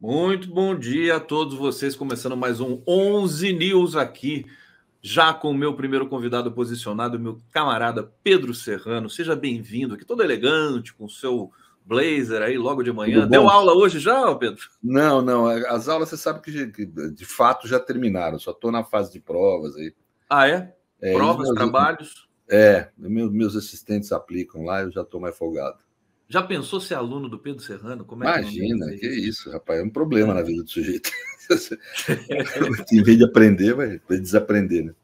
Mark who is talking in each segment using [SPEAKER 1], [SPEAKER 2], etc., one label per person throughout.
[SPEAKER 1] Muito bom dia a todos vocês, começando mais um 11 News aqui, já com o meu primeiro convidado posicionado, meu camarada Pedro Serrano. Seja bem-vindo aqui, todo elegante, com o seu blazer aí logo de manhã. Deu aula hoje já, Pedro?
[SPEAKER 2] Não, as aulas você sabe que de fato já terminaram, só estou na fase de provas aí.
[SPEAKER 1] Ah, é? Provas, trabalhos?
[SPEAKER 2] Meus assistentes aplicam lá, eu já estou mais folgado.
[SPEAKER 1] Já pensou ser aluno do Pedro Serrano? Como
[SPEAKER 2] Imagina, que isso, rapaz, é um problema na vida do sujeito. Em vez de aprender, vai desaprender, né?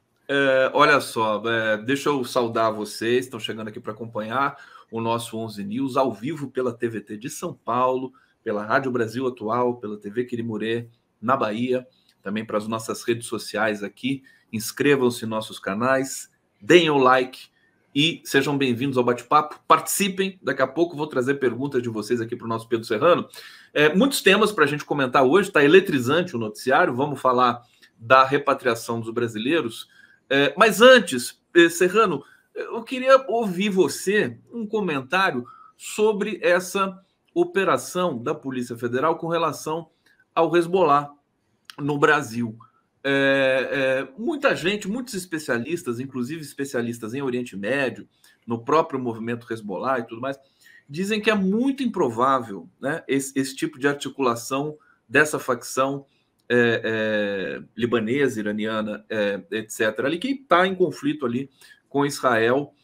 [SPEAKER 1] Olha só, deixa eu saudar vocês, estão chegando aqui para acompanhar o nosso 11 News ao vivo pela TVT de São Paulo, pela Rádio Brasil Atual, pela TV Quirimurê, na Bahia, também para as nossas redes sociais aqui. Inscrevam-se em nossos canais, deem o like e sejam bem-vindos ao bate-papo. Participem, daqui a pouco vou trazer perguntas de vocês aqui para o nosso Pedro Serrano. Muitos temas para a gente comentar hoje, está eletrizante o noticiário, vamos falar da repatriação dos brasileiros. Mas antes, Serrano, eu queria ouvir você um comentário sobre essa operação da Polícia Federal com relação ao Hezbollah no Brasil. Muita gente, muitos especialistas, inclusive especialistas em Oriente Médio, no próprio movimento Hezbollah e tudo mais, dizem que é muito improvável, né, esse tipo de articulação dessa facção libanesa, iraniana, etc., ali, que está em conflito ali com Israel,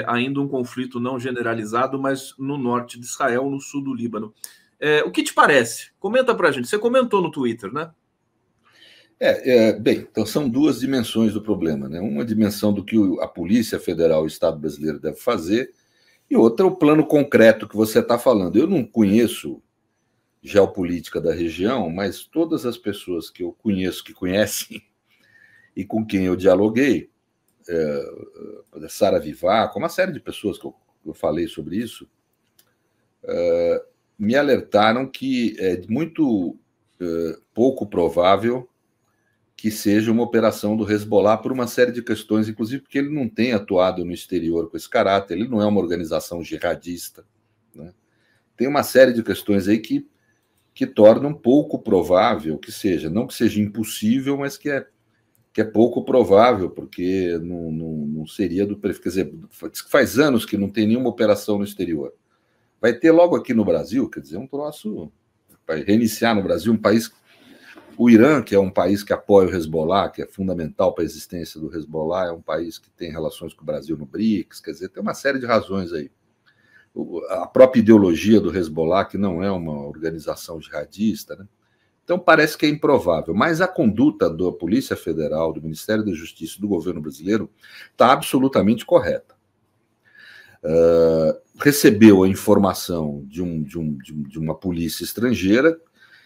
[SPEAKER 1] ainda um conflito não generalizado, mas no norte de Israel, no sul do Líbano. O que te parece? Comenta para a gente. Você comentou no Twitter, né?
[SPEAKER 2] Bem, então são duas dimensões do problema, né? Uma dimensão do que a Polícia Federal e o Estado brasileiro deve fazer, e outra o plano concreto que você está falando. Eu não conheço geopolítica da região, mas todas as pessoas que eu conheço, que conhecem e com quem eu dialoguei, Sara Vivaco, uma série de pessoas que eu falei sobre isso, me alertaram que é muito pouco provável que seja uma operação do Hezbollah por uma série de questões, inclusive porque ele não tem atuado no exterior com esse caráter, ele não é uma organização jihadista, né? Tem uma série de questões aí que tornam pouco provável que seja, não que seja impossível, mas que é pouco provável, porque não seria do perfil. Quer dizer, faz anos que não tem nenhuma operação no exterior. Vai ter logo aqui no Brasil, quer dizer, um troço, vai reiniciar no Brasil, um país. O Irã, que é um país que apoia o Hezbollah, que é fundamental para a existência do Hezbollah, é um país que tem relações com o Brasil no BRICS, quer dizer, tem uma série de razões aí. A própria ideologia do Hezbollah, que não é uma organização jihadista, né? Então parece que é improvável, mas a conduta da Polícia Federal, do Ministério da Justiça e do governo brasileiro está absolutamente correta. Recebeu a informação de uma polícia estrangeira,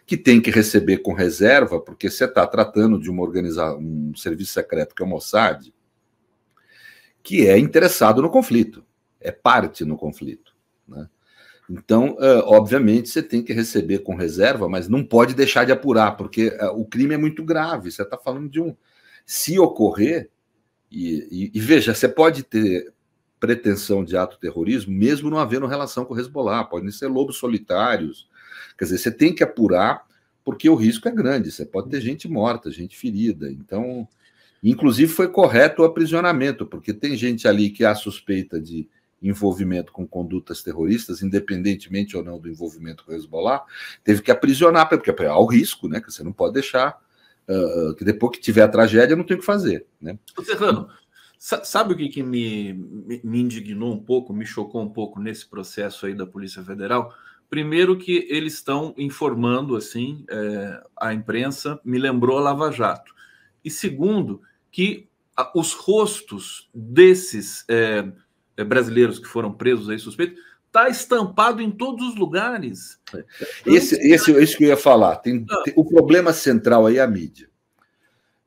[SPEAKER 2] que tem que receber com reserva, porque você está tratando de um serviço secreto que é o Mossad, que é interessado no conflito, é parte no conflito, né? Então, obviamente, você tem que receber com reserva, mas não pode deixar de apurar, porque o crime é muito grave. Você está falando de se ocorrer, e veja, você pode ter pretensão de ato terrorismo, mesmo não havendo relação com o Hezbollah, podem ser lobos solitários. Quer dizer, você tem que apurar, porque o risco é grande, você pode ter gente morta, gente ferida. Então, inclusive foi correto o aprisionamento, porque tem gente ali que há suspeita de envolvimento com condutas terroristas, independentemente ou não do envolvimento com o Hezbollah, teve que aprisionar, porque há o risco, né? Que você não pode deixar, que depois que tiver a tragédia não tem o que fazer, né?
[SPEAKER 1] Serrano, sabe o que me indignou um pouco, me chocou um pouco nesse processo aí da Polícia Federal? Primeiro que eles estão informando, assim, a imprensa me lembrou a Lava Jato. E segundo, que os rostos desses brasileiros que foram presos aí suspeitos está estampado em todos os lugares.
[SPEAKER 2] Isso que eu ia falar. O problema central aí é a mídia,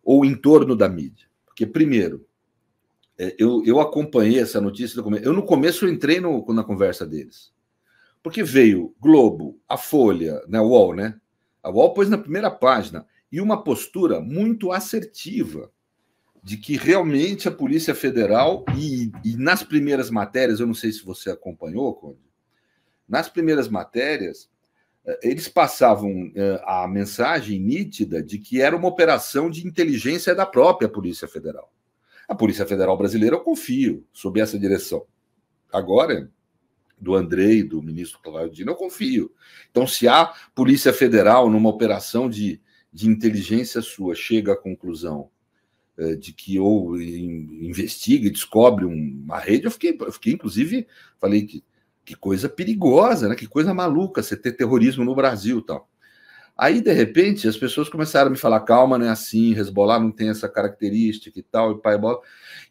[SPEAKER 2] ou em torno da mídia. Porque, primeiro, eu acompanhei essa notícia no começo. No começo eu entrei na conversa deles. Porque veio Globo, a Folha, né, a UOL, né? A UOL pôs na primeira página, e uma postura muito assertiva de que realmente a Polícia Federal, e nas primeiras matérias, eu não sei se você acompanhou, Conde, nas primeiras matérias, eles passavam a mensagem nítida de que era uma operação de inteligência da própria Polícia Federal. A Polícia Federal brasileira, eu confio, sob essa direção. Agora, do Andrei, do ministro Cláudio Dino, eu confio. Então, se a Polícia Federal, numa operação de inteligência sua, chega à conclusão de que ou investiga e descobre uma rede, eu fiquei inclusive, falei que coisa perigosa, né? Que coisa maluca você ter terrorismo no Brasil e tal. Aí, de repente, as pessoas começaram a me falar, calma, não é assim, Hezbollah não tem essa característica e tal, e pai bola.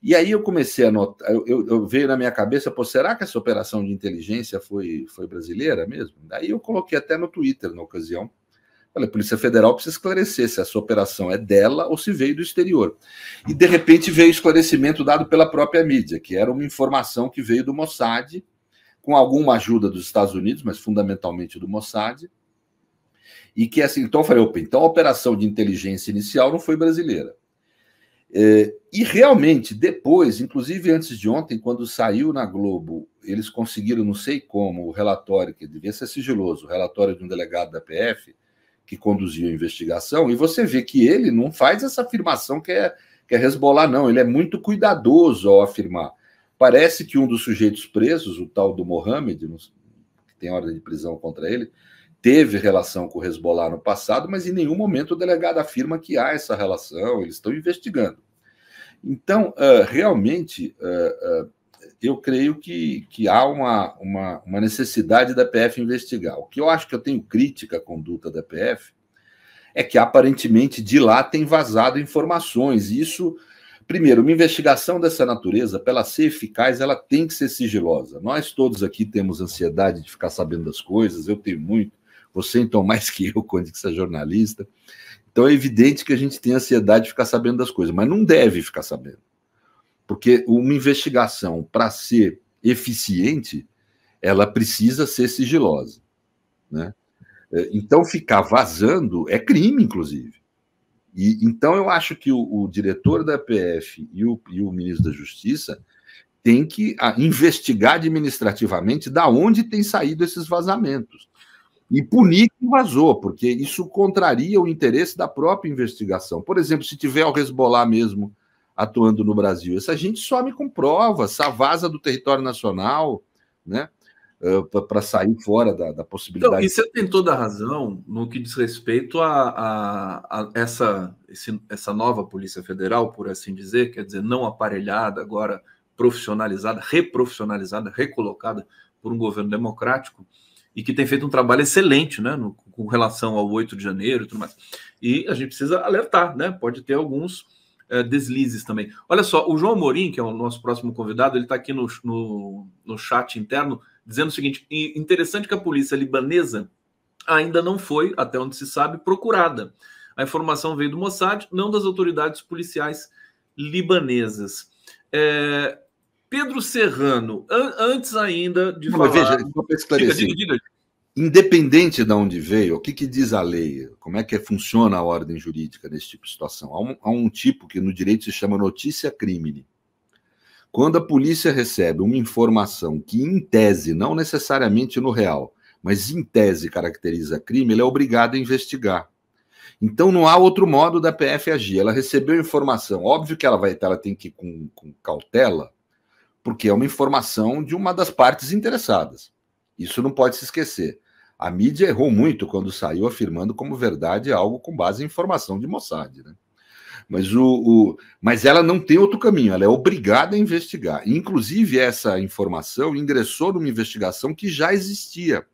[SPEAKER 2] E aí eu comecei a notar, eu veio na minha cabeça, pô, será que essa operação de inteligência foi brasileira mesmo? Daí eu coloquei até no Twitter, na ocasião, falei, a Polícia Federal precisa esclarecer se essa operação é dela ou se veio do exterior. E, de repente, veio o esclarecimento dado pela própria mídia, que era uma informação que veio do Mossad, com alguma ajuda dos Estados Unidos, mas fundamentalmente do Mossad, e que assim, então eu falei, opa, então a operação de inteligência inicial não foi brasileira. E realmente, depois, inclusive antes de ontem, quando saiu na Globo, eles conseguiram, não sei como, o relatório, que devia ser sigiloso, o relatório de um delegado da PF, que conduziu a investigação, e você vê que ele não faz essa afirmação que é Hezbollah, não, ele é muito cuidadoso ao afirmar. Parece que um dos sujeitos presos, o tal do Mohamed, que tem ordem de prisão contra ele, teve relação com o Hezbollah no passado, mas em nenhum momento o delegado afirma que há essa relação, eles estão investigando. Então, realmente, eu creio que há uma necessidade da PF investigar. O que eu acho que eu tenho crítica à conduta da PF é que, aparentemente, de lá tem vazado informações. Isso, primeiro, uma investigação dessa natureza, para ela ser eficaz, ela tem que ser sigilosa. Nós todos aqui temos ansiedade de ficar sabendo das coisas, eu tenho muito. Você, então, mais que eu, quando você é jornalista. Então, é evidente que a gente tem ansiedade de ficar sabendo das coisas, mas não deve ficar sabendo. Porque uma investigação, para ser eficiente, ela precisa ser sigilosa, né? Então, ficar vazando é crime, inclusive. Então, eu acho que o diretor da PF e o ministro da Justiça têm que investigar administrativamente da onde tem saído esses vazamentos. E punir quem vazou, porque isso contraria o interesse da própria investigação. Por exemplo, se tiver o Hezbollah mesmo atuando no Brasil, essa gente some com provas, vaza do território nacional, né, para sair fora da possibilidade.
[SPEAKER 1] Então, e você tem toda a razão no que diz respeito a essa nova Polícia Federal, por assim dizer, quer dizer, não aparelhada, agora profissionalizada, reprofissionalizada, recolocada por um governo democrático, e que tem feito um trabalho excelente, né, com relação ao 8 de janeiro e tudo mais. E a gente precisa alertar, né? Pode ter alguns deslizes também. Olha só, o João Amorim, que é o nosso próximo convidado, ele está aqui no chat interno, dizendo o seguinte: interessante que a polícia libanesa ainda não foi, até onde se sabe, procurada. A informação veio do Mossad, não das autoridades policiais libanesas. Pedro Serrano, antes ainda de falar...
[SPEAKER 2] Veja, só para esclarecer, diga. Independente de onde veio, o que diz a lei, como é que funciona a ordem jurídica nesse tipo de situação? Há um tipo que no direito se chama notícia crimine. Quando a polícia recebe uma informação que, em tese, não necessariamente no real, mas em tese caracteriza crime, ela é obrigada a investigar. Então não há outro modo da PF agir. Ela recebeu a informação, óbvio que ela tem que ir com cautela, porque é uma informação de uma das partes interessadas. Isso não pode se esquecer. A mídia errou muito quando saiu afirmando como verdade algo com base em informação de Mossad, né? Mas ela não tem outro caminho, ela é obrigada a investigar. Inclusive, essa informação ingressou numa investigação que já existia.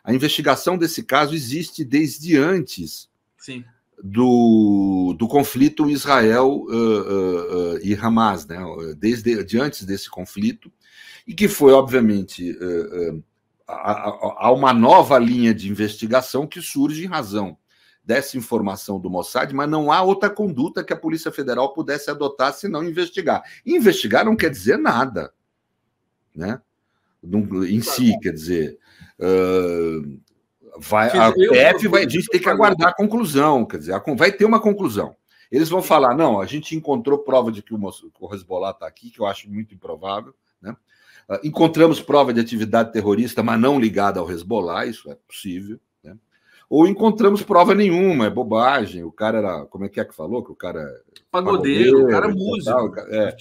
[SPEAKER 2] A investigação desse caso existe desde antes
[SPEAKER 1] Sim.
[SPEAKER 2] do conflito Israel e Hamas, né? Desde antes desse conflito, e que foi, obviamente, há uma nova linha de investigação que surge em razão dessa informação do Mossad, mas não há outra conduta que a Polícia Federal pudesse adotar senão investigar. Investigar não quer dizer nada, né? Em si, quer dizer... a gente tem que aguardar a conclusão, quer dizer, vai ter uma conclusão. Eles vão falar, não, a gente encontrou prova de que o Hezbollah está aqui, que eu acho muito improvável, né? Encontramos prova de atividade terrorista, mas não ligada ao Hezbollah, isso é possível, né? ou encontramos prova nenhuma, é bobagem, o cara era, como é que falou? Que o cara
[SPEAKER 1] pagodeiro, o cara músico,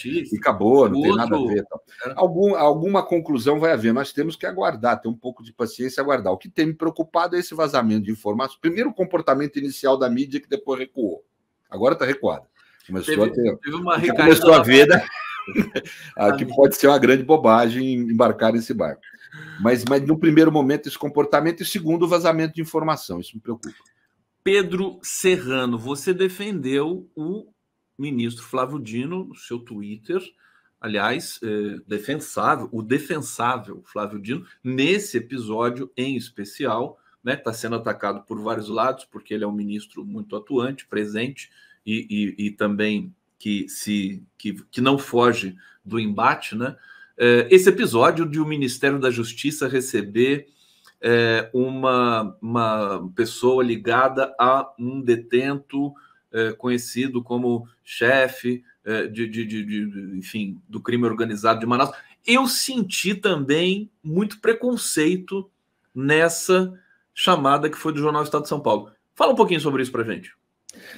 [SPEAKER 2] e acabou, não tem nada a ver. Tal.
[SPEAKER 1] Era...
[SPEAKER 2] Alguma conclusão vai haver, nós temos que aguardar, ter um pouco de paciência e aguardar. O que tem me preocupado é esse vazamento de informações. Primeiro, o comportamento inicial da mídia, que depois recuou. Agora está recuado. Começou a ver, né? Que pode ser uma grande bobagem embarcar nesse barco. Mas no primeiro momento, esse comportamento, e segundo, o vazamento de informação. Isso me preocupa.
[SPEAKER 1] Pedro Serrano, você defendeu o ministro Flávio Dino no seu Twitter, aliás, o defensável Flávio Dino, nesse episódio em especial, né? Está sendo atacado por vários lados, porque ele é um ministro muito atuante, presente, e também que não foge do embate, né? Esse episódio de o Ministério da Justiça receber uma pessoa ligada a um detento conhecido como chefe enfim, do crime organizado de Manaus. Eu senti também muito preconceito nessa chamada que foi do Jornal Estado de São Paulo. Fala um pouquinho sobre isso para a gente.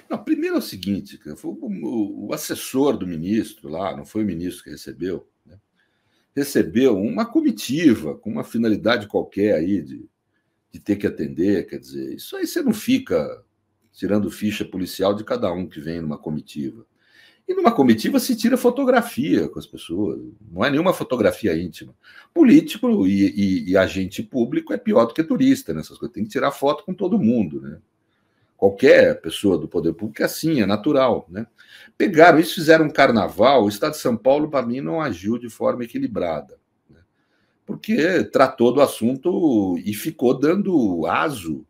[SPEAKER 2] Não, primeiro é o seguinte, foi o assessor do ministro lá, não foi o ministro que recebeu, né? Recebeu uma comitiva com uma finalidade qualquer aí de ter que atender, quer dizer, isso aí você não fica tirando ficha policial de cada um que vem numa comitiva. E numa comitiva se tira fotografia com as pessoas, não é nenhuma fotografia íntima. Político e agente público é pior do que turista nessas coisas, tem que tirar foto com todo mundo, né? Qualquer pessoa do poder público é assim, é natural, né? Pegaram isso, fizeram um carnaval. O Estado de São Paulo, para mim, não agiu de forma equilibrada, né? Porque tratou do assunto e ficou dando aso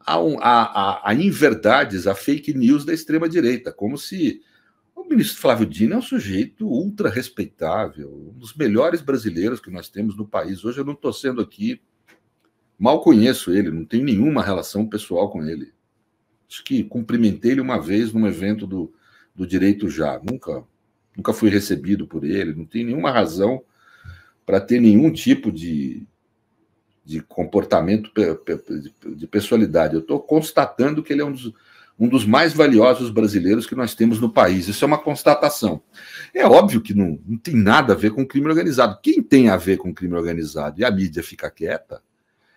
[SPEAKER 2] a inverdades, a fake news da extrema-direita, como se o ministro Flávio Dino é um sujeito ultra respeitável, um dos melhores brasileiros que nós temos no país. Hoje eu não estou sendo aqui, mal conheço ele, não tenho nenhuma relação pessoal com ele. Acho que cumprimentei ele uma vez num evento do Direito Já. Nunca fui recebido por ele, não tem nenhuma razão para ter nenhum tipo de comportamento de pessoalidade. Eu estou constatando que ele é um dos mais valiosos brasileiros que nós temos no país. Isso é uma constatação. É óbvio que não tem nada a ver com crime organizado. Quem tem a ver com crime organizado e a mídia fica quieta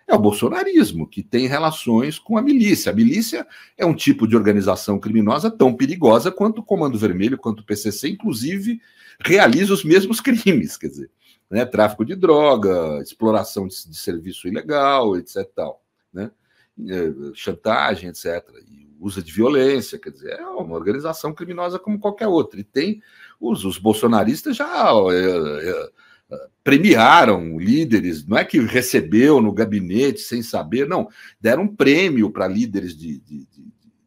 [SPEAKER 2] é o bolsonarismo, que tem relações com a milícia. A milícia é um tipo de organização criminosa tão perigosa quanto o Comando Vermelho, quanto o PCC, inclusive realiza os mesmos crimes, quer dizer, né? Tráfico de droga, exploração de serviço ilegal, etc. Tal, né? Chantagem, etc. E usa de violência, quer dizer, é uma organização criminosa como qualquer outra. E tem os bolsonaristas já premiaram líderes, não é que recebeu no gabinete sem saber, não, deram um prêmio para líderes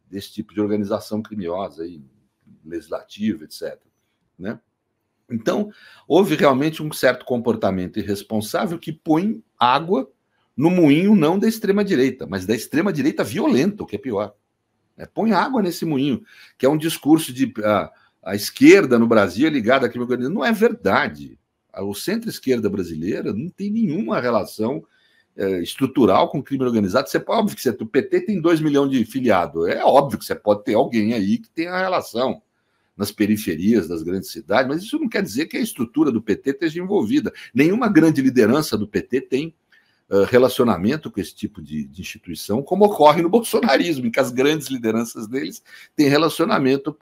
[SPEAKER 2] desse tipo de organização criminosa, aí, legislativa, etc. Né? Então, houve realmente um certo comportamento irresponsável que põe água no moinho não da extrema-direita, mas da extrema-direita violenta, o que é pior. Põe água nesse moinho, que é um discurso de a esquerda no Brasil é ligada a crime organizado. Não é verdade. O centro-esquerda brasileira não tem nenhuma relação estrutural com crime organizado. Óbvio que o PT tem 2 milhões de filiados. É óbvio que você pode ter alguém aí que tenha relação nas periferias das grandes cidades, mas isso não quer dizer que a estrutura do PT esteja envolvida. Nenhuma grande liderança do PT tem relacionamento com esse tipo de instituição, como ocorre no bolsonarismo, em que as grandes lideranças deles têm relacionamento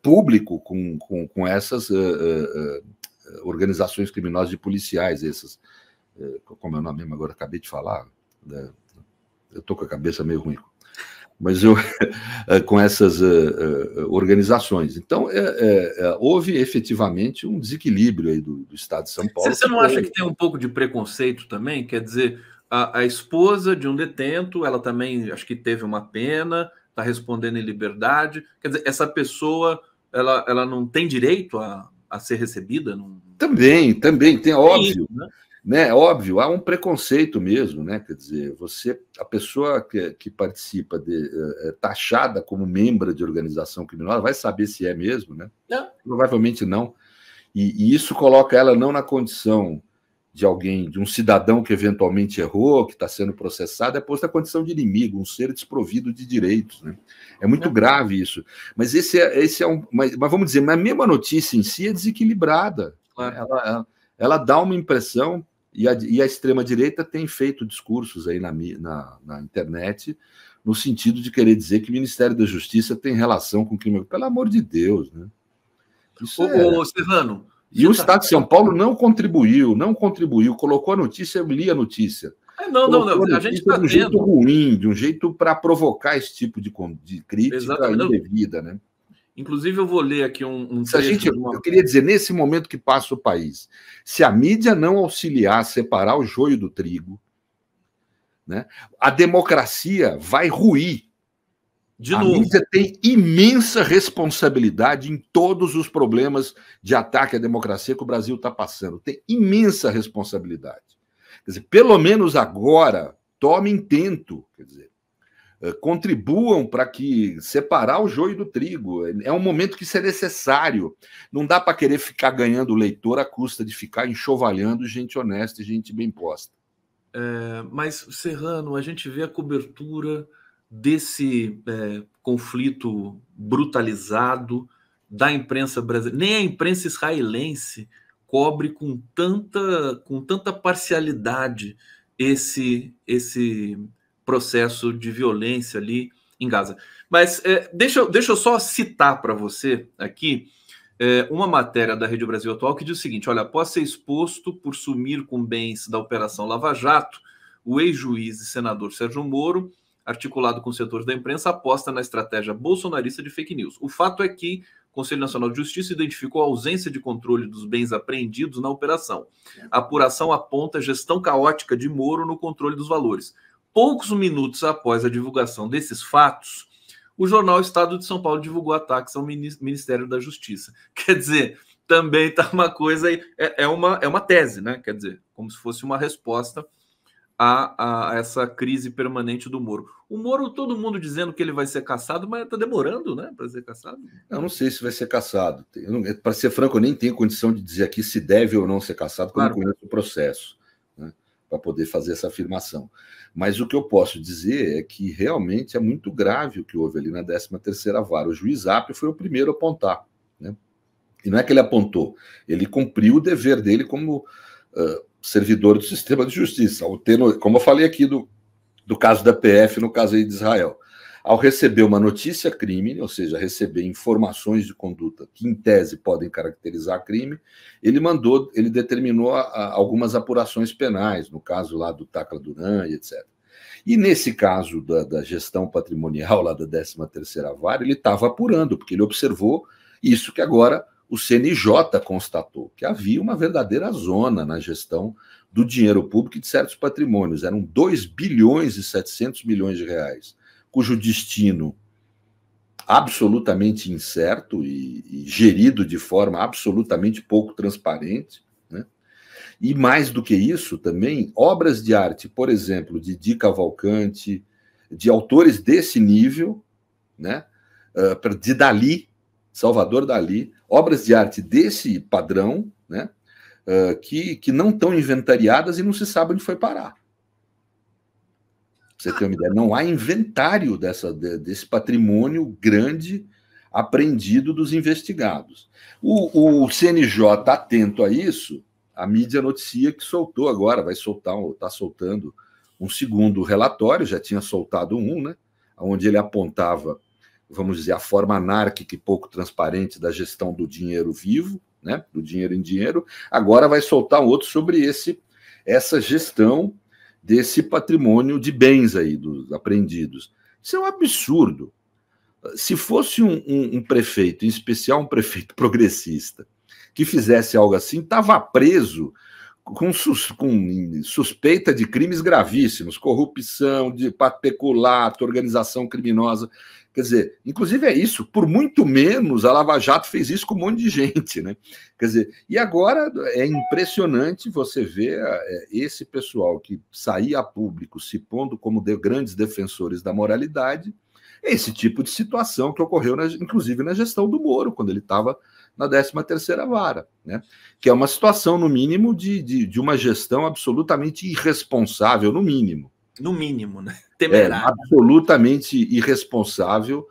[SPEAKER 2] público com essas organizações criminosas de policiais, essas, como é o nome mesmo agora, acabei de falar, eu estou com a cabeça meio ruim, mas com essas organizações. Então, houve efetivamente um desequilíbrio aí do Estado de São Paulo.
[SPEAKER 1] Você não acha que tem um pouco de preconceito também? Quer dizer, a esposa de um detento, ela também, acho que teve uma pena, está respondendo em liberdade. Quer dizer, essa pessoa, ela não tem direito a ser recebida? Não...
[SPEAKER 2] Também, tem, óbvio. Isso, né? Óbvio, há um preconceito mesmo, né? Quer dizer, a pessoa que participa taxada como membro de organização criminosa, vai saber se é mesmo, né? Provavelmente não. E isso coloca ela não na condição de alguém, de um cidadão que eventualmente errou, que está sendo processado, é posto à condição de inimigo, um ser desprovido de direitos, né? É muito grave isso. Mas esse é um. Mas vamos dizer, mas a mesma notícia em si é desequilibrada. Claro. Ela dá uma impressão, e a extrema-direita tem feito discursos aí na internet, no sentido de querer dizer que o Ministério da Justiça tem relação com o crime. Pelo amor de Deus, né?
[SPEAKER 1] Ô, Serrano.
[SPEAKER 2] E o Estado de São Paulo não contribuiu, colocou a notícia, eu li a notícia.
[SPEAKER 1] Não. A gente está
[SPEAKER 2] de um jeito ruim, de um jeito para provocar esse tipo de crítica indevida, né?
[SPEAKER 1] Inclusive, eu vou ler aqui um
[SPEAKER 2] trecho. Eu queria dizer, nesse momento que passa o país, se a mídia não auxiliar a separar o joio do trigo, né, a democracia vai ruir. A mídia tem imensa responsabilidade em todos os problemas de ataque à democracia que o Brasil está passando. Tem imensa responsabilidade. Quer dizer, pelo menos agora, tomem tento, quer dizer, contribuam para que separar o joio do trigo. É um momento que isso é necessário. Não dá para querer ficar ganhando leitor à custa de ficar enxovalhando gente honesta e gente bem posta.
[SPEAKER 1] Mas, Serrano, a gente vê a cobertura desse conflito brutalizado da imprensa brasileira. Nem a imprensa israelense cobre com tanta parcialidade esse processo de violência ali em Gaza. Mas deixa eu só citar para você aqui uma matéria da Rede Brasil Atual que diz o seguinte: olha, após ser exposto por sumir com bens da Operação Lava Jato, o ex-juiz e senador Sérgio Moro, articulado com setores da imprensa, aposta na estratégia bolsonarista de fake news. O fato é que o Conselho Nacional de Justiça identificou a ausência de controle dos bens apreendidos na operação. A apuração aponta a gestão caótica de Moro no controle dos valores. Poucos minutos após a divulgação desses fatos, o jornal Estado de São Paulo divulgou ataques ao Ministério da Justiça. Quer dizer, também está uma coisa aí, é uma tese, né? Quer dizer, como se fosse uma resposta a essa crise permanente do Moro. O Moro, todo mundo dizendo que ele vai ser cassado, mas está demorando, né, para ser cassado.
[SPEAKER 2] Eu não sei se vai ser cassado. Para ser franco, eu nem tenho condição de dizer aqui se deve ou não ser cassado, porque eu não conheço o processo, né, para poder fazer essa afirmação. Mas o que eu posso dizer é que realmente é muito grave o que houve ali na 13ª Vara. O juiz Apio foi o primeiro a apontar, né? E não é que ele apontou, ele cumpriu o dever dele como servidor do sistema de justiça. Como eu falei aqui do caso da PF, no caso aí de Israel. Ao receber uma notícia crime, ou seja, receber informações de conduta que, em tese, podem caracterizar crime, ele determinou algumas apurações penais, no caso lá do Tacla Duran e etc. E nesse caso da gestão patrimonial lá da 13ª Vara, ele estava apurando, porque ele observou isso que agora o CNJ constatou, que havia uma verdadeira zona na gestão do dinheiro público e de certos patrimônios. Eram 2 bilhões e 700 milhões de reais, cujo destino absolutamente incerto e gerido de forma absolutamente pouco transparente, né? E mais do que isso também, obras de arte, por exemplo, de Di Cavalcanti, de autores desse nível, né? De Dalí, Salvador Dalí, obras de arte desse padrão, né? Que não estão inventariadas e não se sabe onde foi parar. Pra você ter uma ideia, não há inventário desse patrimônio grande apreendido dos investigados. O CNJ, atento a isso, a mídia noticia que soltou agora, está soltando um segundo relatório, já tinha soltado um, né, onde ele apontava, vamos dizer, a forma anárquica e pouco transparente da gestão do dinheiro vivo, né, do dinheiro em dinheiro. Agora vai soltar um outro sobre essa gestão desse patrimônio de bens aí, dos apreendidos. Isso é um absurdo. Se fosse um prefeito, em especial um prefeito progressista, que fizesse algo assim, estava preso com suspeita de crimes gravíssimos, corrupção, de peculato, organização criminosa. Quer dizer, inclusive é isso, por muito menos a Lava Jato fez isso com um monte de gente, né? Quer dizer, e agora é impressionante você ver esse pessoal que saía a público se pondo como grandes defensores da moralidade, esse tipo de situação que ocorreu, inclusive na gestão do Moro, quando ele estava na 13ª Vara, né? Que é uma situação, no mínimo, de uma gestão absolutamente irresponsável, no mínimo.
[SPEAKER 1] No mínimo, né? Temerário.
[SPEAKER 2] Absolutamente irresponsável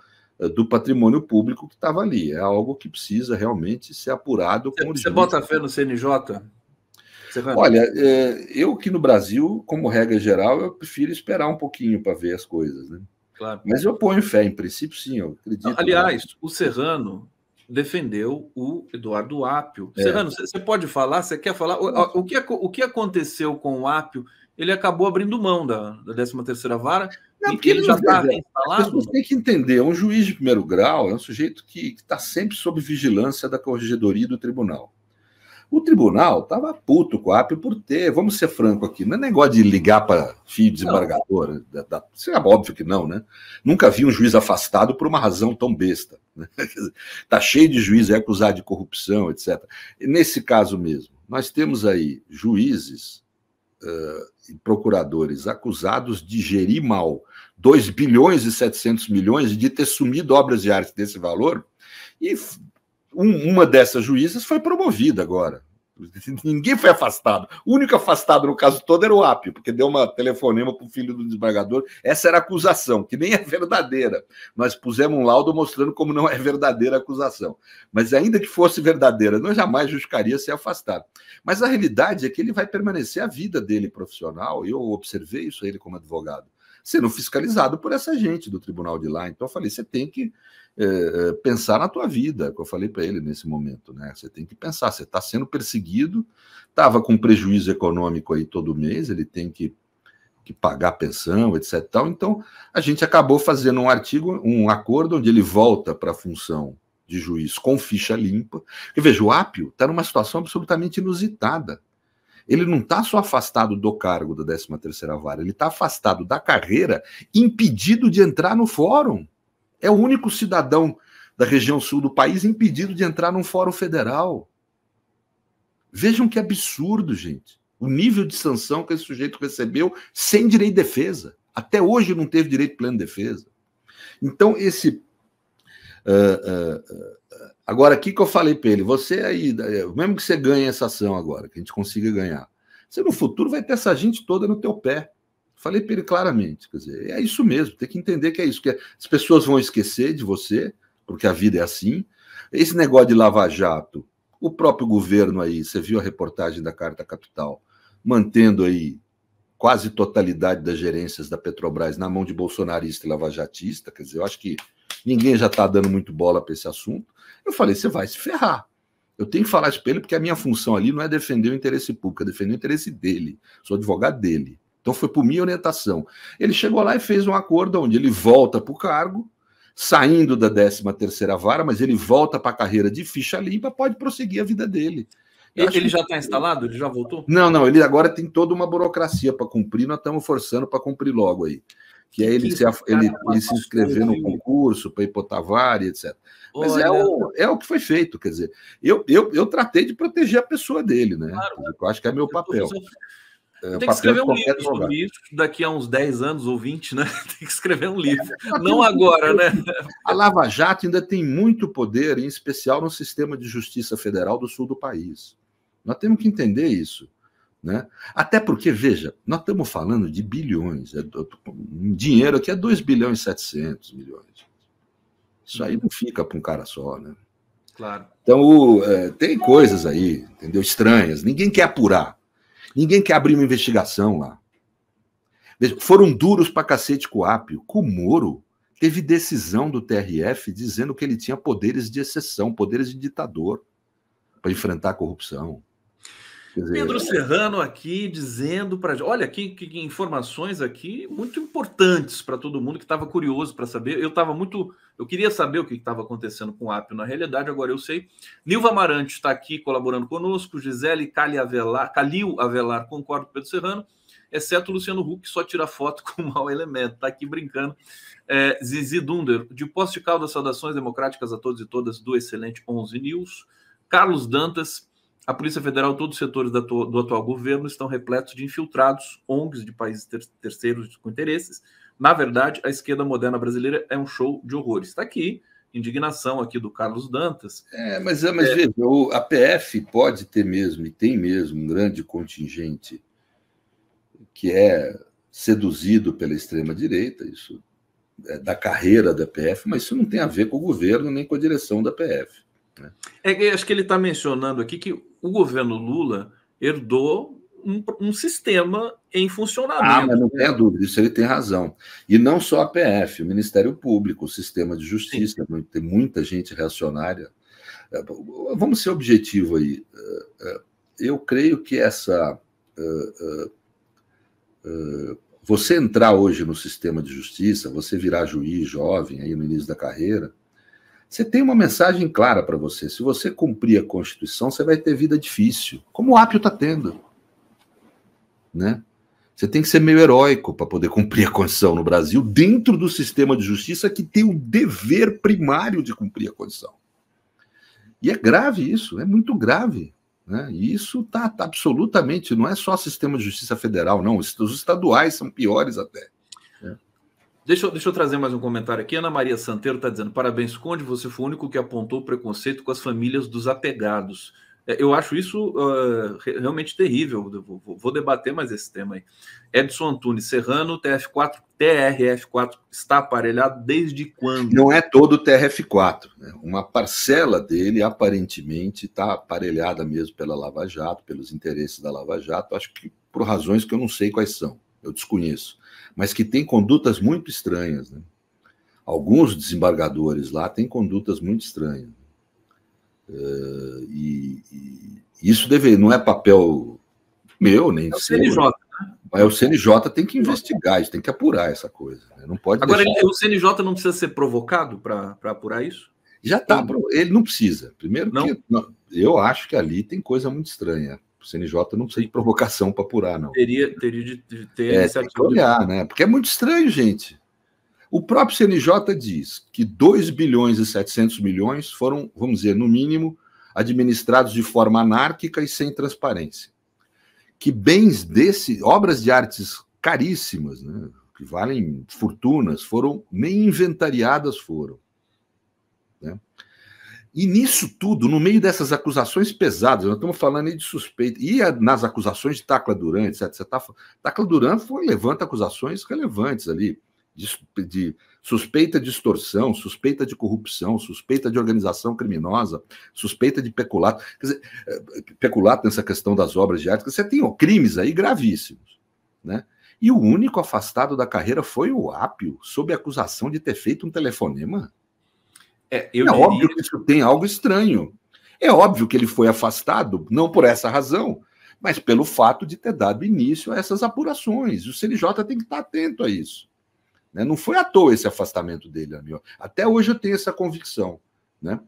[SPEAKER 2] do patrimônio público que estava ali. É algo que precisa realmente ser apurado com urgência.
[SPEAKER 1] Você bota fé no CNJ? Serrano?
[SPEAKER 2] Olha, eu aqui no Brasil, como regra geral, eu prefiro esperar um pouquinho para ver as coisas, né?
[SPEAKER 1] Claro.
[SPEAKER 2] Mas eu ponho fé, em princípio, sim, eu acredito.
[SPEAKER 1] Aliás, o Serrano defendeu o Eduardo Apio. Serrano, você pode falar? Você quer falar? O que aconteceu com o Apio? Ele acabou abrindo mão da 13ª Vara.
[SPEAKER 2] Não,
[SPEAKER 1] porque ele já está reinstalado.
[SPEAKER 2] As pessoas têm que entender, um juiz de primeiro grau é um sujeito que está sempre sob vigilância da corregedoria e do tribunal. O tribunal estava puto com a Apio por ter, vamos ser franco aqui, não é negócio de ligar para filho de desembargador, isso é óbvio que não, né? Nunca vi um juiz afastado por uma razão tão besta. Né? Tá cheio de juízes acusado de corrupção, etc. E nesse caso mesmo, nós temos aí juízes e procuradores acusados de gerir mal 2 bilhões e 700 milhões e de ter sumido obras de arte desse valor, e uma dessas juízas foi promovida agora. Ninguém foi afastado. O único afastado no caso todo era o Apio, porque deu uma telefonema para o filho do desembargador. Essa era a acusação, que nem é verdadeira. Nós pusemos um laudo mostrando como não é verdadeira a acusação. Mas ainda que fosse verdadeira, não jamais justificaria ser afastado. Mas a realidade é que ele vai permanecer a vida dele profissional, e eu observei isso a ele como advogado, sendo fiscalizado por essa gente do tribunal de lá. Então eu falei, você tem que pensar na tua vida, que eu falei para ele nesse momento, né? Você tem que pensar, você está sendo perseguido, estava com prejuízo econômico aí todo mês, ele tem que pagar pensão, etc. Então a gente acabou fazendo um acordo onde ele volta para a função de juiz com ficha limpa. E veja, o Apio está numa situação absolutamente inusitada. Ele não está só afastado do cargo da 13ª Vara, ele está afastado da carreira, impedido de entrar no fórum. É o único cidadão da região sul do país impedido de entrar num fórum federal. Vejam que absurdo, gente. O nível de sanção que esse sujeito recebeu sem direito de defesa. Até hoje não teve direito pleno de defesa. Então, agora, o que eu falei para ele? Você aí, mesmo que você ganhe essa ação agora, que a gente consiga ganhar, você no futuro vai ter essa gente toda no teu pé. Falei para ele claramente, quer dizer, é isso mesmo, tem que entender que é isso, que as pessoas vão esquecer de você, porque a vida é assim. Esse negócio de lava-jato, o próprio governo aí, você viu a reportagem da Carta Capital, mantendo aí quase totalidade das gerências da Petrobras na mão de bolsonarista e lavajatista, quer dizer, eu acho que ninguém já está dando muito bola para esse assunto. Eu falei, você vai se ferrar. Eu tenho que falar isso para ele, porque a minha função ali não é defender o interesse público, é defender o interesse dele. Sou advogado dele. Então foi por minha orientação. Ele chegou lá e fez um acordo onde ele volta para o cargo, saindo da 13ª Vara, mas ele volta para a carreira de ficha limpa, pode prosseguir a vida dele.
[SPEAKER 1] Ele já está instalado? Ele já voltou?
[SPEAKER 2] Não, ele agora tem toda uma burocracia para cumprir, nós estamos forçando para cumprir logo aí. Que é ele se inscrever no concurso para ir para outra vara, etc. Mas é o que foi feito, quer dizer, eu tratei de proteger a pessoa dele, né? Claro, eu acho que é meu papel.
[SPEAKER 1] Tem que escrever um livro sobre isso daqui a uns 10 anos ou 20, né? Tem que escrever um livro. Não agora, né?
[SPEAKER 2] A Lava Jato ainda tem muito poder, em especial no sistema de justiça federal do sul do país. Nós temos que entender isso. Né? Até porque, veja, nós estamos falando de bilhões. Dinheiro aqui é 2 bilhões e 700 milhões. Isso aí não fica para um cara só, né?
[SPEAKER 1] Claro.
[SPEAKER 2] Então, tem coisas aí, entendeu? Estranhas. Ninguém quer apurar. Ninguém quer abrir uma investigação lá. Veja, foram duros pra cacete com o Apio. Com o Moro, teve decisão do TRF dizendo que ele tinha poderes de exceção, poderes de ditador para enfrentar a corrupção.
[SPEAKER 1] Pedro Serrano aqui dizendo para... Olha, que informações aqui muito importantes para todo mundo que estava curioso para saber. Eu queria saber o que estava acontecendo com o Apio na realidade, agora eu sei. Nilva Amarante está aqui colaborando conosco, Gisele Calil Avelar concorda com Pedro Serrano, exceto o Luciano Huck, que só tira foto com o mau elemento, está aqui brincando. Zizi Dunder, de Poços de Caldas, saudações democráticas a todos e todas do excelente 11 News. Carlos Dantas, a Polícia Federal, todos os setores do atual governo estão repletos de infiltrados, ONGs de países terceiros com interesses. Na verdade, a esquerda moderna brasileira é um show de horrores. Está aqui indignação aqui do Carlos Dantas.
[SPEAKER 2] Mas veja, a PF pode ter mesmo, e tem mesmo, um grande contingente que é seduzido pela extrema-direita, isso é da carreira da PF, mas isso não tem a ver com o governo nem com a direção da PF. Né?
[SPEAKER 1] Acho que ele está mencionando aqui que o governo Lula herdou um sistema em funcionamento.
[SPEAKER 2] Mas não tenha dúvida, isso ele tem razão. E não só a PF, o Ministério Público, o sistema de justiça, tem muita gente reacionária. Vamos ser objetivo aí. Eu creio que você entrar hoje no sistema de justiça, você virar juiz jovem aí no início da carreira, você tem uma mensagem clara para você. Se você cumprir a Constituição, você vai ter vida difícil, como o Apio está tendo. Né? Você tem que ser meio heróico para poder cumprir a Constituição no Brasil, dentro do sistema de justiça que tem o dever primário de cumprir a Constituição. E é grave isso, é muito grave. Né? E isso está absolutamente, não é só sistema de justiça federal, não. Os estaduais são piores até. Né?
[SPEAKER 1] Deixa eu trazer mais um comentário aqui. Ana Maria Santeiro está dizendo: parabéns, Conde, você foi o único que apontou preconceito com as famílias dos apegados. Eu acho isso realmente terrível. Vou debater mais esse tema aí. Edson Antunes, Serrano, TRF4 está aparelhado desde quando?
[SPEAKER 2] Não é todo o TRF4. Né? Uma parcela dele, aparentemente, está aparelhada mesmo pela Lava Jato, pelos interesses da Lava Jato, acho que por razões que eu não sei quais são, eu desconheço, mas que tem condutas muito estranhas. Né? Alguns desembargadores lá têm condutas muito estranhas. E isso não é papel meu, nem seu.
[SPEAKER 1] CNJ, né?
[SPEAKER 2] Mas o CNJ tem que investigar isso, tem que apurar essa coisa. Né? Não pode.
[SPEAKER 1] Agora, o CNJ não precisa ser provocado para apurar isso?
[SPEAKER 2] Já está. Ele não precisa. Primeiro que eu acho que ali tem coisa muito estranha. O CNJ não precisa de provocação para apurar, não.
[SPEAKER 1] Teria de ter
[SPEAKER 2] tem que olhar, né? Porque é muito estranho, gente. O próprio CNJ diz que 2 bilhões e 700 milhões foram, vamos dizer, no mínimo, administrados de forma anárquica e sem transparência. Que bens obras de artes caríssimas, né, que valem fortunas, nem inventariadas foram. Né? E nisso tudo, no meio dessas acusações pesadas, nós estamos falando aí de suspeita, e nas acusações de Tacla Duran, etc. Tacla Duran levanta acusações relevantes ali, de suspeita de extorsão, suspeita de corrupção, suspeita de organização criminosa, suspeita de peculato. Quer dizer, peculato nessa questão das obras de arte, você tem crimes aí gravíssimos. Né? E o único afastado da carreira foi o Apio, sob acusação de ter feito um telefonema. Óbvio que isso tem algo estranho. É óbvio que ele foi afastado, não por essa razão, mas pelo fato de ter dado início a essas apurações. O CNJ tem que estar atento a isso. Não foi à toa esse afastamento dele, amigo. Até hoje eu tenho essa convicção. Né?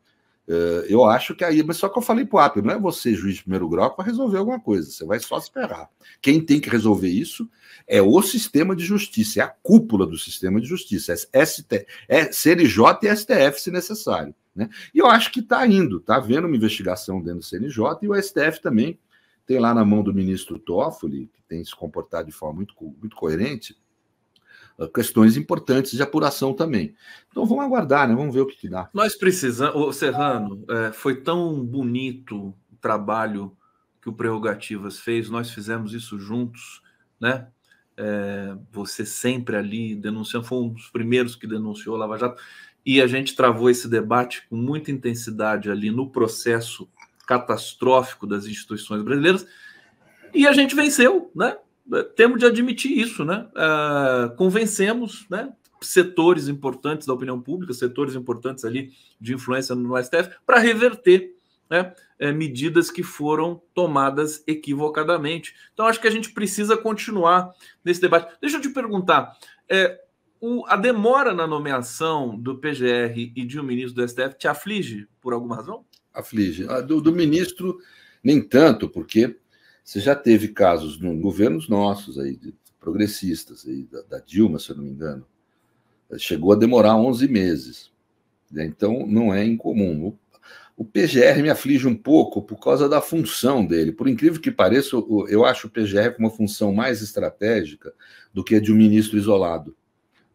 [SPEAKER 2] Eu acho que aí... Mas só que eu falei para o Apio, não é você, juiz de primeiro grau, para resolver alguma coisa. Você vai só esperar. Quem tem que resolver isso é o sistema de justiça, é a cúpula do sistema de justiça. É CNJ e STF, se necessário. Né? E eu acho que está indo. Está havendo uma investigação dentro do CNJ e o STF também tem lá na mão do ministro Toffoli, que tem se comportado de forma muito coerente, questões importantes de apuração também. Então vamos aguardar, né? Vamos ver o que dá.
[SPEAKER 1] Nós precisamos... Serrano, foi tão bonito o trabalho que o Prerrogativas fez, nós fizemos isso juntos, né? Você sempre ali denunciando, foi um dos primeiros que denunciou a Lava Jato, e a gente travou esse debate com muita intensidade ali no processo catastrófico das instituições brasileiras, e a gente venceu, né? Temos de admitir isso, né? Convencemos, né, setores importantes da opinião pública, setores importantes ali de influência no STF, para reverter, né, medidas que foram tomadas equivocadamente. Então, acho que a gente precisa continuar nesse debate. Deixa eu te perguntar, a demora na nomeação do PGR e de um ministro do STF te aflige por alguma razão?
[SPEAKER 2] Aflige. Do ministro, nem tanto, porque você já teve casos em governos nossos, aí, progressistas, aí, da Dilma, se eu não me engano, chegou a demorar 11 meses. Né? Então, não é incomum. O PGR me aflige um pouco por causa da função dele. Por incrível que pareça, eu acho o PGR com uma função mais estratégica do que a de um ministro isolado.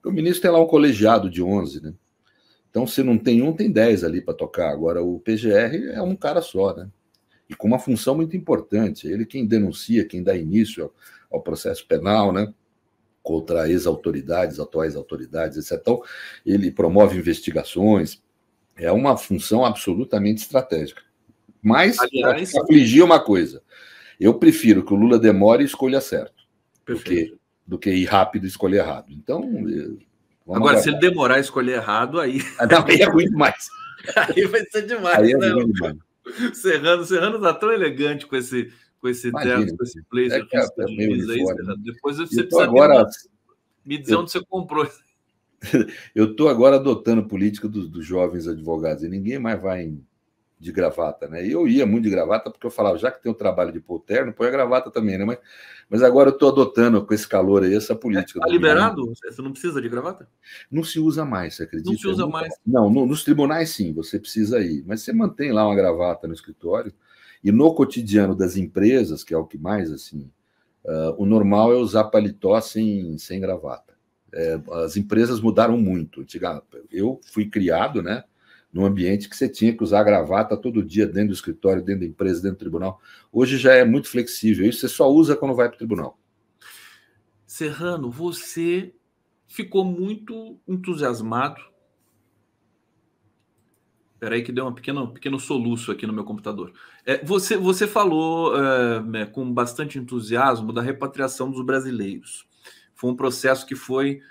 [SPEAKER 2] O ministro tem lá um colegiado de 11, né? Então, se não tem um, tem 10 ali para tocar. Agora, o PGR é um cara só, né? E com uma função muito importante. Ele quem denuncia, quem dá início ao processo penal, né? Contra ex-autoridades, atuais autoridades, etc. Então, ele promove investigações. É uma função absolutamente estratégica. Mas, para afligir uma coisa, eu prefiro que o Lula demore e escolha certo, do que ir rápido e escolher errado. Então,
[SPEAKER 1] agora, se ele demorar a escolher errado, aí...
[SPEAKER 2] Aí é ruim demais.
[SPEAKER 1] Aí vai ser demais,
[SPEAKER 2] aí é
[SPEAKER 1] né?
[SPEAKER 2] Ruim demais.
[SPEAKER 1] Serrano tá tão elegante com esse terno, com esse blazer
[SPEAKER 2] é meio uniforme.
[SPEAKER 1] Serrano. Depois você
[SPEAKER 2] precisa agora...
[SPEAKER 1] me dizer onde você comprou.
[SPEAKER 2] Eu estou agora adotando política dos jovens advogados, e ninguém mais vai de gravata, né? Eu ia muito de gravata porque eu falava, já que tem o trabalho de pôr o terno, põe a gravata também, né? Mas agora eu estou adotando com esse calor aí essa política.
[SPEAKER 1] Está liberado? Você não precisa de gravata?
[SPEAKER 2] Não se usa mais, você acredita?
[SPEAKER 1] Não se usa mais?
[SPEAKER 2] Não, nos tribunais sim, você precisa ir, mas você mantém lá uma gravata no escritório, e no cotidiano das empresas, que é o que mais, assim, o normal é usar paletó sem gravata. As empresas mudaram muito. Eu fui criado, né, num ambiente que você tinha que usar gravata todo dia dentro do escritório, dentro da empresa, dentro do tribunal. Hoje já é muito flexível. Isso você só usa quando vai para o tribunal.
[SPEAKER 1] Serrano, você ficou muito entusiasmado. Espera aí que deu um pequeno soluço aqui no meu computador. Você falou com bastante entusiasmo da repatriação dos brasileiros. Foi um processo que foi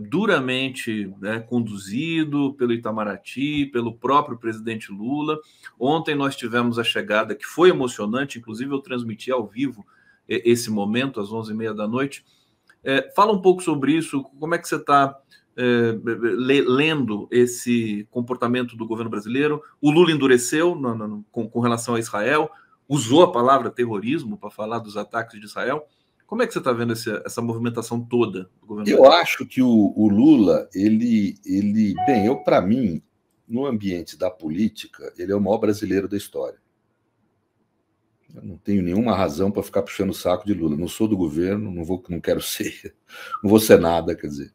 [SPEAKER 1] duramente conduzido pelo Itamaraty, pelo próprio presidente Lula. Ontem nós tivemos a chegada, que foi emocionante, inclusive eu transmiti ao vivo esse momento, às 11h30 da noite. Fala um pouco sobre isso, como é que você está lendo esse comportamento do governo brasileiro? O Lula endureceu com relação a Israel, usou a palavra terrorismo para falar dos ataques de Israel. Como é que você está vendo essa movimentação toda do governo brasileiro?
[SPEAKER 2] Eu acho que o Lula, para mim, no ambiente da política, ele é o maior brasileiro da história. Eu não tenho nenhuma razão para ficar puxando o saco de Lula. Não sou do governo, não quero ser, não vou ser nada, quer dizer.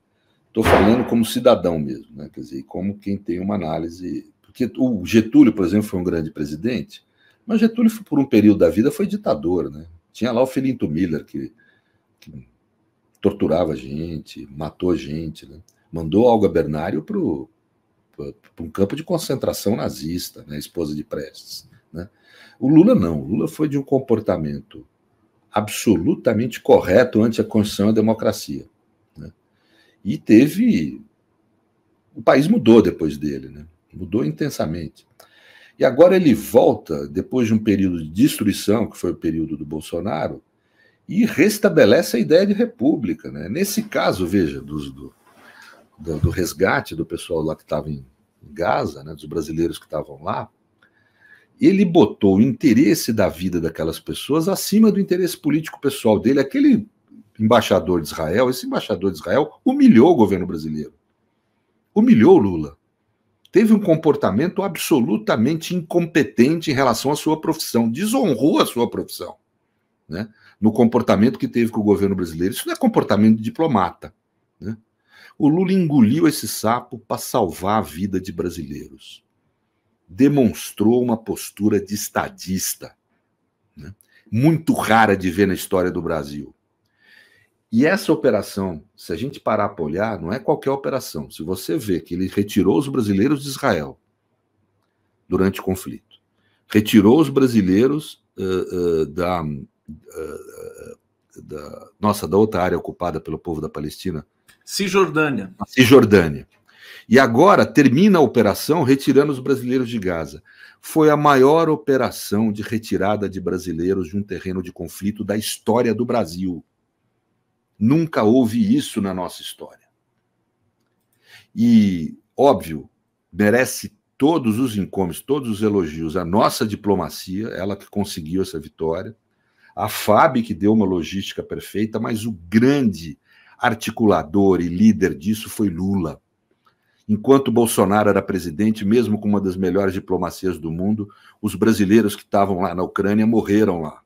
[SPEAKER 2] Estou falando como cidadão mesmo, né? Quer dizer, como quem tem uma análise. Porque o Getúlio, por exemplo, foi um grande presidente, mas Getúlio, por um período da vida, foi ditador, né? Tinha lá o Filinto Miller, que torturava gente, matou gente, né? Mandou Olga Bernário para um campo de concentração nazista, né? Esposa de Prestes, né? O Lula não. O Lula foi de um comportamento absolutamente correto ante a Constituição e a democracia, né? E o país mudou depois dele, né? Mudou intensamente. E agora ele volta, depois de um período de destruição, que foi o período do Bolsonaro, e restabelece a ideia de república, né? Nesse caso, veja, do resgate do pessoal lá que estava em Gaza, né, dos brasileiros que estavam lá, ele botou o interesse da vida daquelas pessoas acima do interesse político pessoal dele. Aquele embaixador de Israel, esse embaixador de Israel humilhou o governo brasileiro. Humilhou o Lula. Teve um comportamento absolutamente incompetente em relação à sua profissão. Desonrou a sua profissão, né? No comportamento que teve com o governo brasileiro. Isso não é comportamento de diplomata, né? O Lula engoliu esse sapo para salvar a vida de brasileiros. Demonstrou uma postura de estadista, né? Muito rara de ver na história do Brasil. E essa operação, se a gente parar para olhar, não é qualquer operação. Se você vê que ele retirou os brasileiros de Israel durante o conflito, retirou os brasileiros da outra área ocupada pelo povo da Palestina,
[SPEAKER 1] Cisjordânia.
[SPEAKER 2] E agora termina a operação retirando os brasileiros de Gaza. Foi a maior operação de retirada de brasileiros de um terreno de conflito da história do Brasil. Nunca houve isso na nossa história. E, óbvio, merece todos os encomes, todos os elogios à nossa diplomacia, ela que conseguiu essa vitória, a FAB que deu uma logística perfeita, mas o grande articulador e líder disso foi Lula. Enquanto Bolsonaro era presidente, mesmo com uma das melhores diplomacias do mundo, os brasileiros que estavam lá na Ucrânia morreram lá,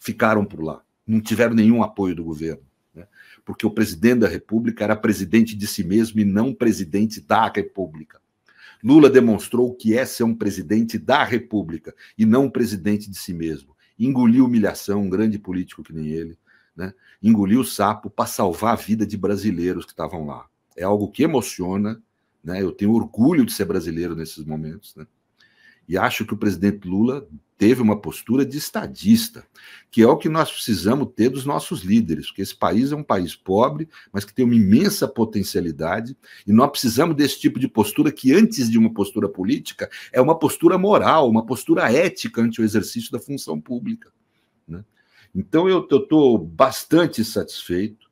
[SPEAKER 2] ficaram por lá, não tiveram nenhum apoio do governo, né? Porque o presidente da República era presidente de si mesmo e não presidente da República. Lula demonstrou o que é ser um presidente da República e não um presidente de si mesmo. Engoliu humilhação, um grande político que nem ele, né? Engoliu o sapo para salvar a vida de brasileiros que estavam lá. É algo que emociona, né? Eu tenho orgulho de ser brasileiro nesses momentos, né? E acho que o presidente Lula teve uma postura de estadista, que é o que nós precisamos ter dos nossos líderes, porque esse país é um país pobre, mas que tem uma imensa potencialidade, e nós precisamos desse tipo de postura que, antes de uma postura política, é uma postura moral, uma postura ética ante o exercício da função pública, né? Então, eu estou bastante satisfeito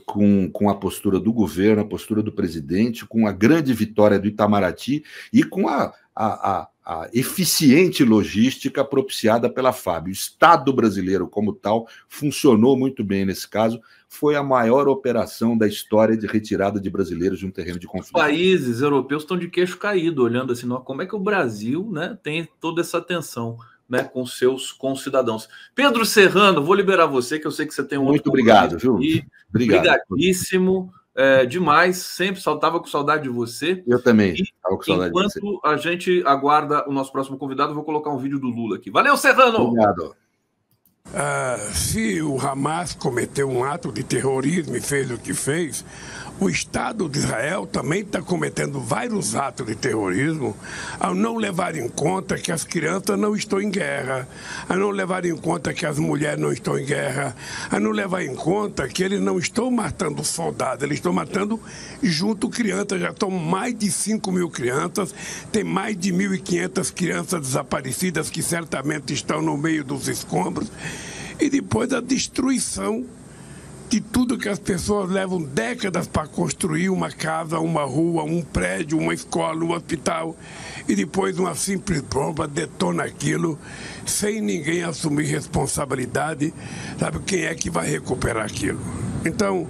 [SPEAKER 2] com a postura do governo, a postura do presidente, com a grande vitória do Itamaraty e com a eficiente logística propiciada pela FAB. O Estado brasileiro, como tal, funcionou muito bem nesse caso. Foi a maior operação da história de retirada de brasileiros de um terreno de conflito.
[SPEAKER 1] Os países europeus estão de queixo caído, olhando assim, como é que o Brasil, né, tem toda essa atenção, né, com os cidadãos. Pedro Serrano, vou liberar você, que eu sei que você tem um
[SPEAKER 2] muito obrigado, viu?
[SPEAKER 1] Obrigadíssimo. Demais, sempre estava com saudade de você.
[SPEAKER 2] Eu também estava com saudade de você.
[SPEAKER 1] Enquanto a gente aguarda o nosso próximo convidado, eu vou colocar um vídeo do Lula aqui. Valeu, Serrano!
[SPEAKER 2] Obrigado.
[SPEAKER 3] Se o Hamas cometeu um ato de terrorismo e fez o que fez, o Estado de Israel também está cometendo vários atos de terrorismo ao não levar em conta que as crianças não estão em guerra, a não levar em conta que as mulheres não estão em guerra, a não levar em conta que eles não estão matando soldados, eles estão matando junto crianças. Já estão mais de 5.000 crianças, tem mais de 1.500 crianças desaparecidas que certamente estão no meio dos escombros, e depois a destruição de tudo que as pessoas levam décadas para construir: uma casa, uma rua, um prédio, uma escola, um hospital, e depois uma simples bomba detona aquilo sem ninguém assumir responsabilidade. Sabe quem é que vai recuperar aquilo? Então,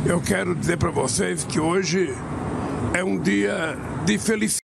[SPEAKER 3] eu quero dizer para vocês que hoje é um dia de felicidade.